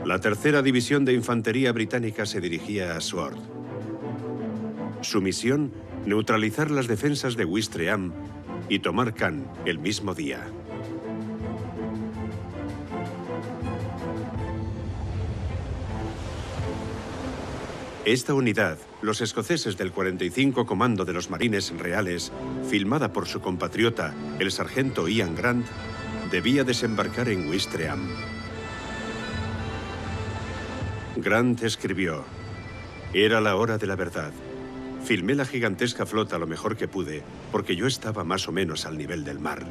La tercera división de infantería británica se dirigía a Sword. Su misión, neutralizar las defensas de Ouistreham y tomar Caen el mismo día. Esta unidad, los escoceses del 45 Comando de los Marines Reales, filmada por su compatriota, el sargento Ian Grant, debía desembarcar en Ouistreham. Grant escribió: «Era la hora de la verdad. Filmé la gigantesca flota lo mejor que pude, porque yo estaba más o menos al nivel del mar».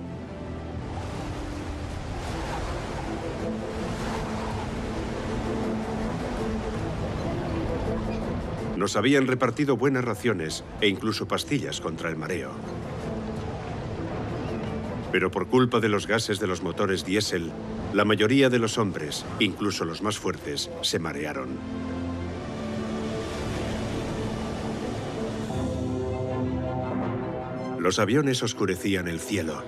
Nos habían repartido buenas raciones e incluso pastillas contra el mareo. Pero por culpa de los gases de los motores diésel, la mayoría de los hombres, incluso los más fuertes, se marearon. Los aviones oscurecían el cielo.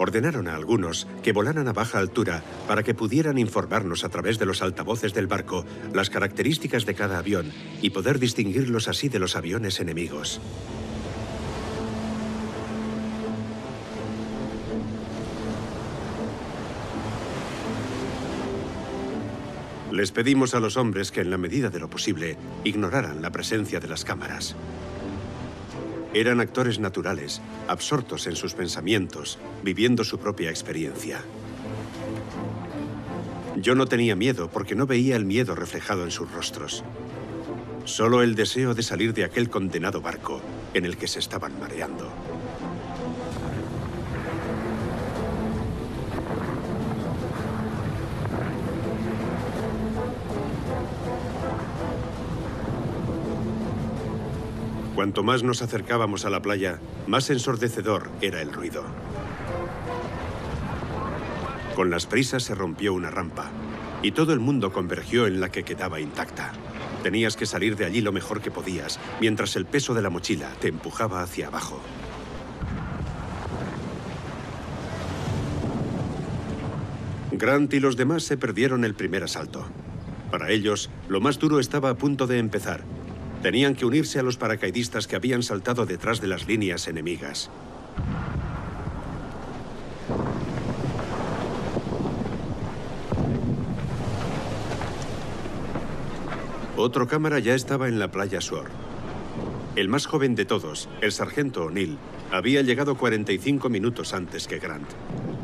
Ordenaron a algunos que volaran a baja altura para que pudieran informarnos a través de los altavoces del barco las características de cada avión y poder distinguirlos así de los aviones enemigos. Les pedimos a los hombres que en la medida de lo posible ignoraran la presencia de las cámaras. Eran actores naturales, absortos en sus pensamientos, viviendo su propia experiencia. Yo no tenía miedo porque no veía el miedo reflejado en sus rostros. Solo el deseo de salir de aquel condenado barco en el que se estaban mareando. Cuanto más nos acercábamos a la playa, más ensordecedor era el ruido. Con las prisas se rompió una rampa, y todo el mundo convergió en la que quedaba intacta. Tenías que salir de allí lo mejor que podías, mientras el peso de la mochila te empujaba hacia abajo. Grant y los demás se perdieron el primer asalto. Para ellos, lo más duro estaba a punto de empezar. Tenían que unirse a los paracaidistas que habían saltado detrás de las líneas enemigas. Otro cámara ya estaba en la playa Sword. El más joven de todos, el sargento O'Neill, había llegado 45 minutos antes que Grant.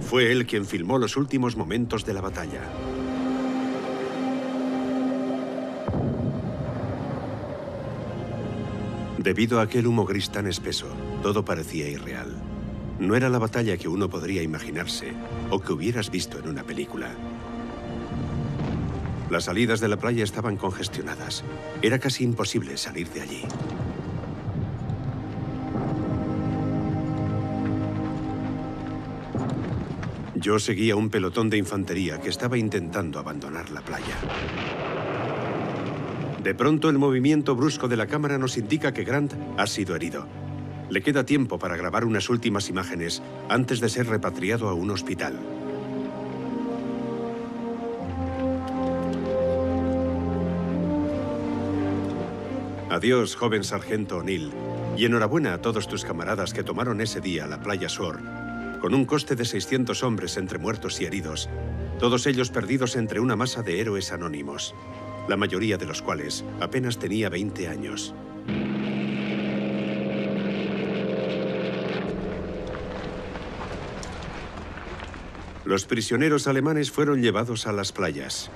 Fue él quien filmó los últimos momentos de la batalla. Debido a aquel humo gris tan espeso, todo parecía irreal. No era la batalla que uno podría imaginarse o que hubieras visto en una película. Las salidas de la playa estaban congestionadas. Era casi imposible salir de allí. Yo seguía un pelotón de infantería que estaba intentando abandonar la playa. De pronto, el movimiento brusco de la cámara nos indica que Grant ha sido herido. Le queda tiempo para grabar unas últimas imágenes antes de ser repatriado a un hospital. Adiós, joven sargento O'Neill, y enhorabuena a todos tus camaradas que tomaron ese día la playa Sword, con un coste de 600 hombres entre muertos y heridos, todos ellos perdidos entre una masa de héroes anónimos, la mayoría de los cuales apenas tenía 20 años. Los prisioneros alemanes fueron llevados a las playas.